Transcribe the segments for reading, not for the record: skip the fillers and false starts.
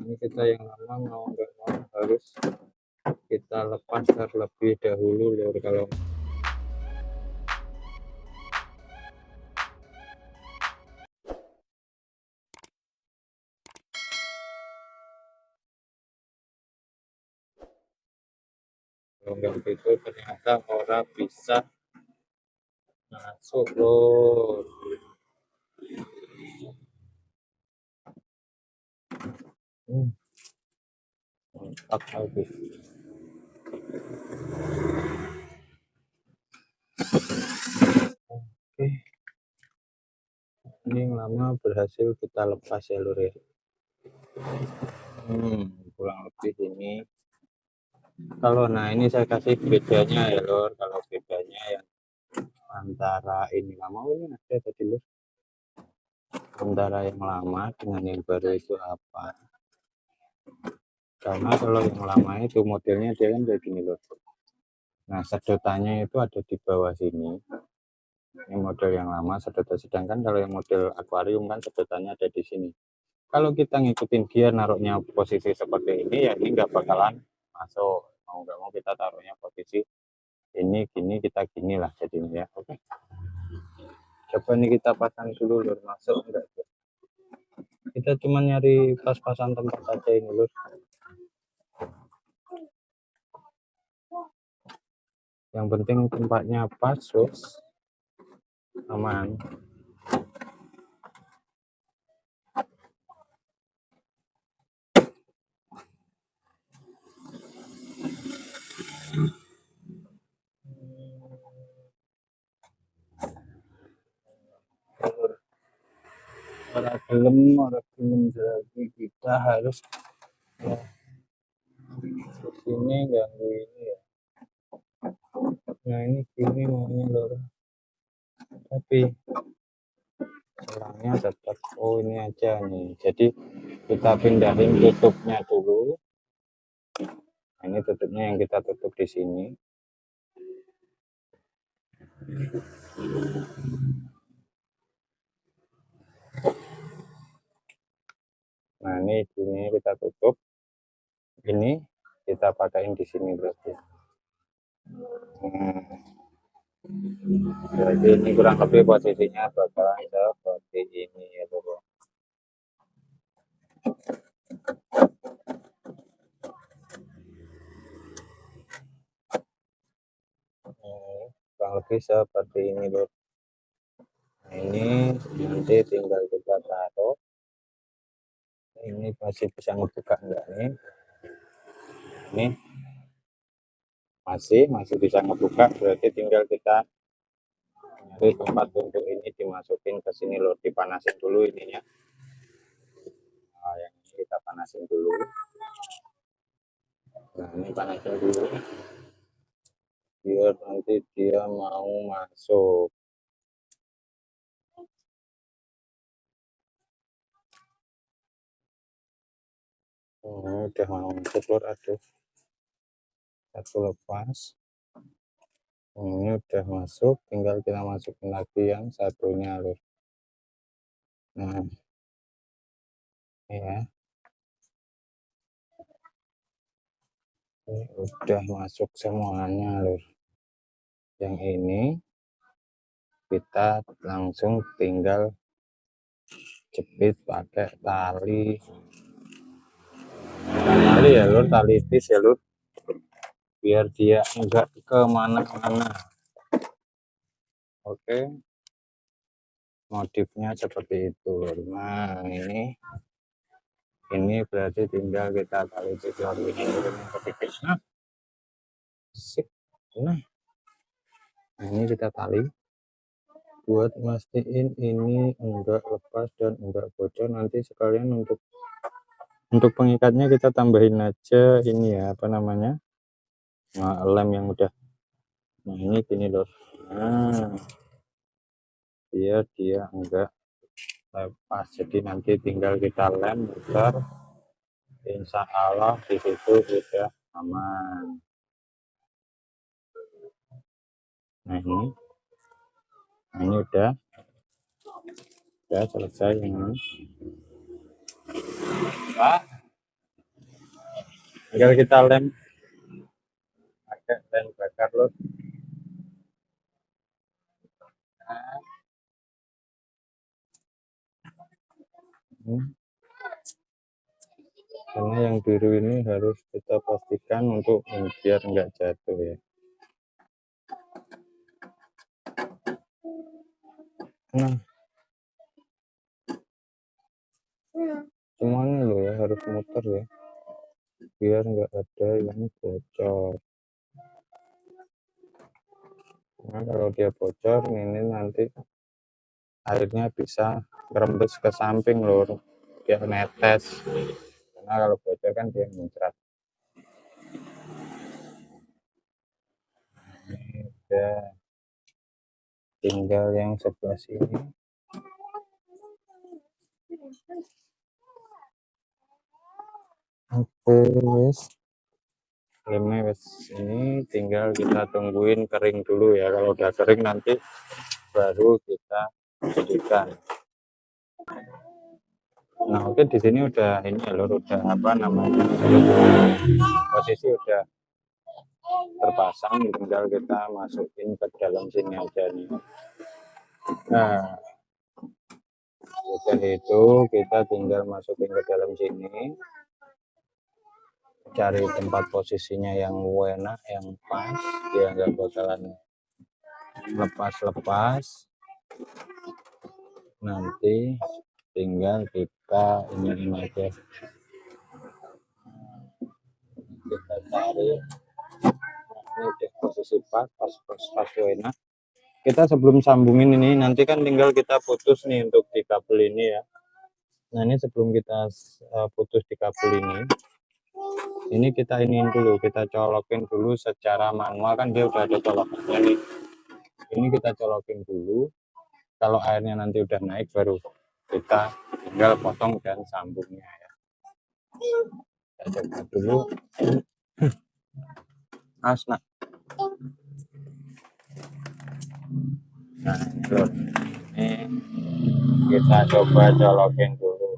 ini kita yang lama mau nggak mau harus kita lepas terlebih dahulu lur. Kalau nggak begitu ternyata orang bisa masuk lur. Mantap habis. Oke, ini yang lama berhasil kita lepas ya lur ya. Kurang lebih ini. Kalau nah ini saya kasih bedanya ya lur. Kalau bedanya yang antara ini lama ini ada tadi lur. Antara yang lama dengan yang baru itu apa? Karena kalau yang lama itu modelnya dia kan kayak gini lur. Nah sedotannya itu ada di bawah sini. Ini model yang lama sedotan, sedangkan kalau yang model akuarium kan sedotannya ada di sini. Kalau kita ngikutin dia naruhnya posisi seperti ini ya ini nggak bakalan masuk. Mau nggak mau kita taruhnya posisi ini gini, kita gini lah jadinya ya. Oke, coba nih kita pasang dulu lur, masuk enggak tuh. Kita cuma nyari pas-pasan tempat aja ini lur. Yang penting tempatnya pas terus aman. Orang belum jadi kita harus ya, sini ganggu ini ya. Nah ini gini maunya lor, tapi selangnya tetap ini aja nih. Jadi kita pindahin tutupnya dulu. Nah, ini tutupnya yang kita tutup di sini. Nah ini kita tutup. Ini kita pakaiin di sini berarti. Jadi ini kurang lebih posisinya bakalan seperti ini ya bro. Kurang lebih seperti ini bro. Nah, ini nanti tinggal kita taruh. Ini masih bisa ngebuka enggak nih? Ini masih bisa ngebuka, berarti tinggal kita nyari tempat untuk ini dimasukin ke sini loh, dipanasin dulu ininya. Nah, yang ini kita panasin dulu. Nah ini panasin dulu biar nanti dia mau masuk. Udah mau masuk lor, aduh satu lepas. Ini udah masuk, tinggal kita masukin lagi yang satunya lor. Nah ya, ini udah masuk semuanya lor. Yang ini kita langsung tinggal jepit pakai tali. Bukan tali ya lur, tali tis ya lur, biar dia enggak kemana-mana. Oke, modifnya seperti itu lur. Nah ini berarti tinggal kita tali tis lagi ini sedikit. Nah ini kita tali buat mastiin ini enggak lepas dan enggak bocor. Nanti sekalian untuk pengikatnya kita tambahin aja ini ya, apa namanya, lem yang udah. Nah ini gini lor. Nah biar dia enggak lepas, jadi nanti tinggal kita lem muter, insya Allah di situ sudah aman. Nah ini udah selesai ini Pak. tinggal kita lem pakai lem bakar lur. Karena yang biru ini harus kita pastikan untuk biar enggak jatuh ya. Nah, semuanya loh ya harus muter ya, biar enggak ada yang bocor. Nah, kalau dia bocor ini nanti airnya bisa rembes ke samping lor, dia netes. Karena kalau bocor kan dia muncrat. Ini udah, tinggal yang sebelah sini. Oke, wes. Lemnya wes, ini tinggal kita tungguin kering dulu ya. Kalau udah kering nanti baru kita jadikan. Nah, oke, di sini udah ini ya lor, udah apa namanya, posisi udah terpasang, tinggal kita masukin ke dalam sini aja nih. Nah, udah itu kita tinggal masukin ke dalam sini, cari tempat posisinya yang enak, yang pas, dia nggak bakalan lepas-lepas. Nanti tinggal kita ini aja, kita cari ini deh posisi pas enak. Kita sebelum sambungin ini nanti kan tinggal kita putus nih untuk di kabel ini ya. Nah, ini sebelum kita putus di kabel ini kita iniin dulu, kita colokin dulu secara manual, kan dia udah ada colokannya nih. Ini kita colokin dulu, kalau airnya nanti udah naik baru kita tinggal potong dan sambungnya ya. Kita coba dulu. Nah, ini loh, ini kita coba colokin dulu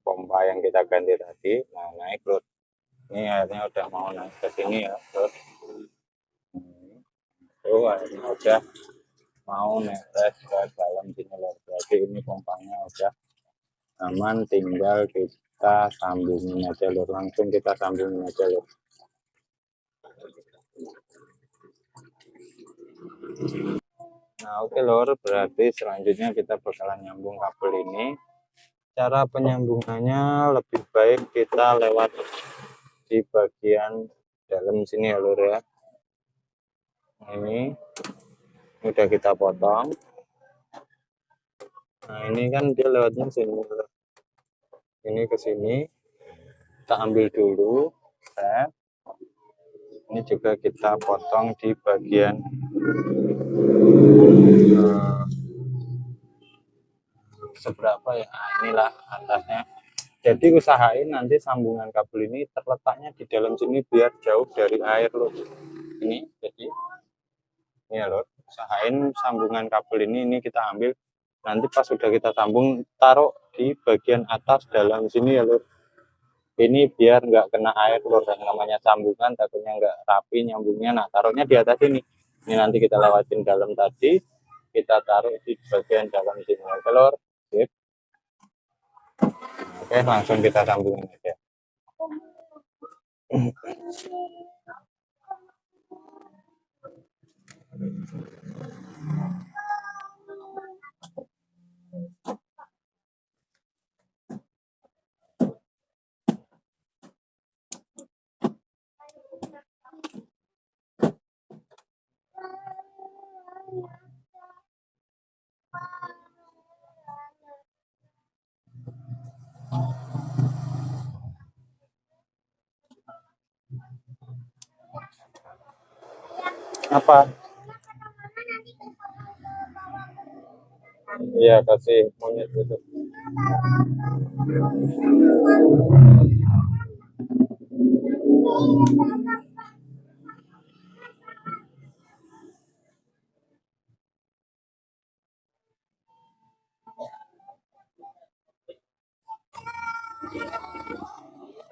pompa yang kita ganti tadi. Nah, naik loh, ini airnya udah mau naik ke sini ya loh. Tuh, airnya udah mau netes ke dalam sini loh. Jadi ini pompanya udah aman, tinggal kita sambungin aja lor, langsung kita sambungin aja lor. Nah, oke lor, berarti selanjutnya kita bakalan nyambung kabel ini. Cara penyambungannya lebih baik kita lewat di bagian dalam sini ya lor ya. Ini udah kita potong. Nah, ini kan dia lewatnya sini, ini ke sini kita ambil dulu, set. Ini juga kita potong di bagian seberapa ya, inilah atasnya. Jadi usahain nanti sambungan kabel ini terletaknya di dalam sini biar jauh dari air loh. Ini jadi ini ya loh, usahain sambungan kabel ini kita ambil, nanti pas sudah kita sambung taruh di bagian atas dalam sini ya loh. Ini biar nggak kena air loh, yang namanya sambungan takutnya nggak rapi nyambungnya. Nah, taruhnya di atas ini. Ini nanti kita lewatin dalam tadi, kita taruh di bagian dalam sini. Oke lor, sip. Oke, langsung kita sambungin aja. Apa? Iya, kasih monyet itu.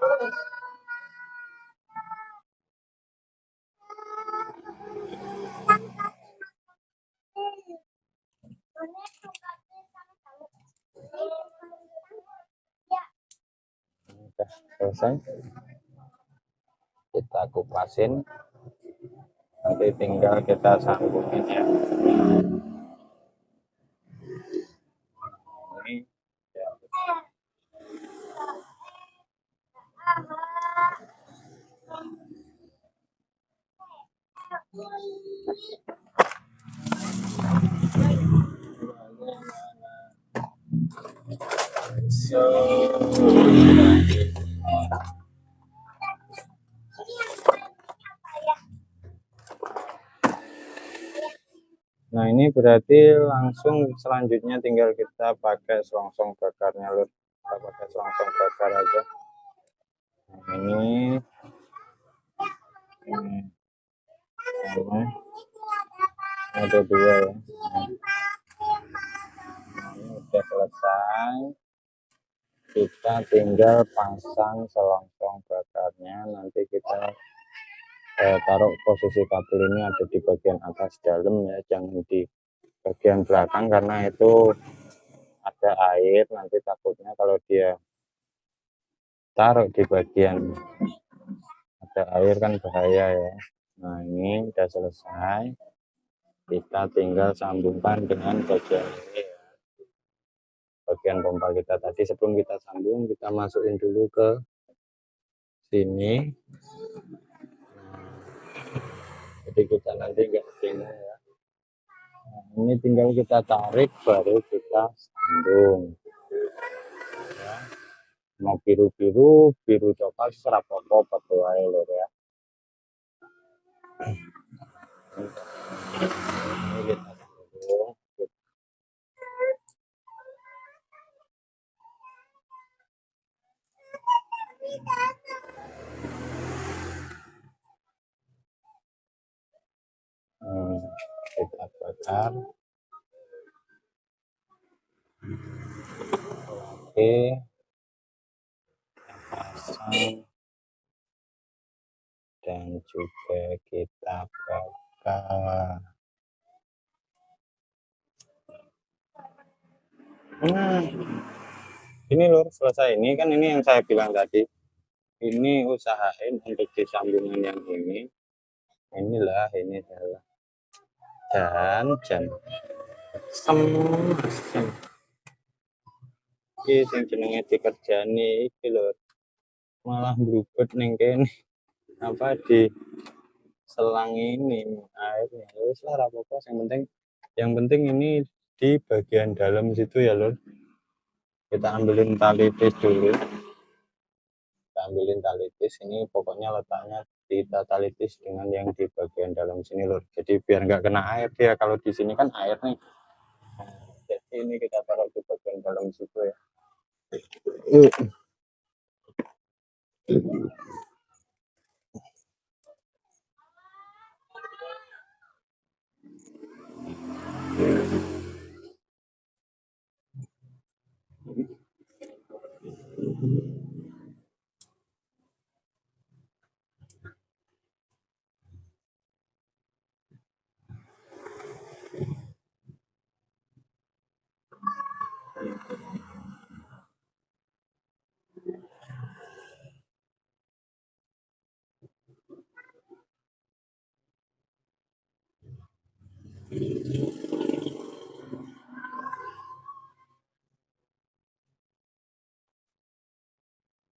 Udah selesai, kita kupasin, nanti tinggal kita sambungin ya. Ini ya. Nah ini berarti langsung selanjutnya tinggal kita pakai selongsong bakarnya lur. Kita pakai selongsong bakar aja. Nah, ini sama ada dua ya. Nah, ini udah selesai. Kita tinggal pasang selongsong bakarnya. Nanti kita taruh posisi kabel ini ada di bagian atas dalam ya, jangan di bagian belakang karena itu ada air, nanti takutnya kalau dia taruh di bagian ada air kan bahaya ya. Nah ini udah selesai, kita tinggal sambungkan dengan bagian ini ya, bagian pompa kita tadi. Sebelum kita sambung, kita masukin dulu ke sini. Jadi kita nanti nggak bingung ya. Nah, ini tinggal kita tarik baru kita sambung ya. Mau biru-biru, biru coklat, serap apa betul aja lor ya. Ini kita sambung. Kita bakar. Oke, pasang dan juga kita bakar. Ini lur selesai. Ini kan ini yang saya bilang tadi. Ini usahain untuk disambungin yang ini. Inilah ini adalah dan jam sem iki sing jenenge dikerjani iki lho, malah blubet ning kene apa di selang ini airnya. Wis lah apa-apa, yang penting ini di bagian dalam situ ya lho. Kita ambilin tali tis dulu, kita ambilin tali tis ini, pokoknya letaknya kita tali tis dengan yang di bagian dalam sini lho, jadi biar nggak kena air dia. Kalau di sini kan air nih. Jadi ini kita taruh di bagian dalam situ ya.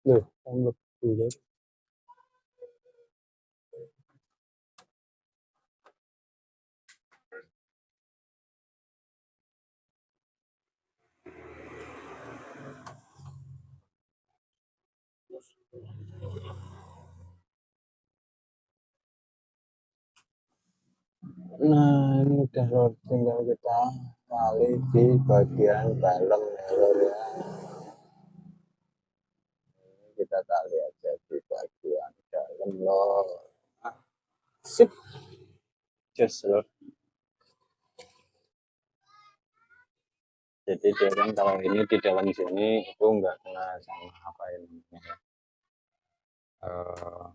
Loh, ambek dulu. Nah ini udah lor, tinggal kita tali di bagian dalam ya lor ya. Kita tali aja di bagian dalam lor. Sip, just lor. Jadi dia kan kalau ini di dalam sini itu enggak kena sama apa ini ya. eh,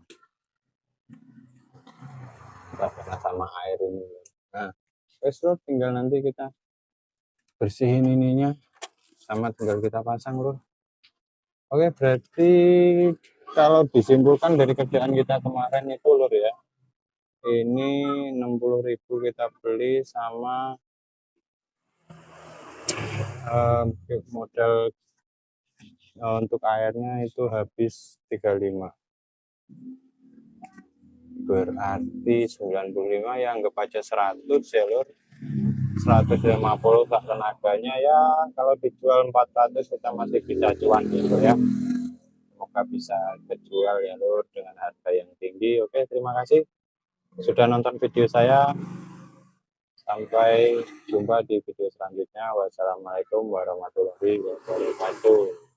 terkena sama air ini. Nah, wes lur, tinggal nanti kita bersihin ininya, sama tinggal kita pasang lur. Oke, berarti kalau disimpulkan dari kerjaan kita kemarin itu lur ya, ini 60.000 kita beli sama modal untuk airnya itu habis 35, berarti 95 ya, anggap aja 100 ya lur. 150 tak tenaganya ya, kalau dijual 400 kita masih bisa cuan gitu ya. Semoga bisa terjual ya lur dengan harga yang tinggi. Oke, terima kasih sudah nonton video saya. Sampai jumpa di video selanjutnya. Wassalamualaikum warahmatullahi wabarakatuh.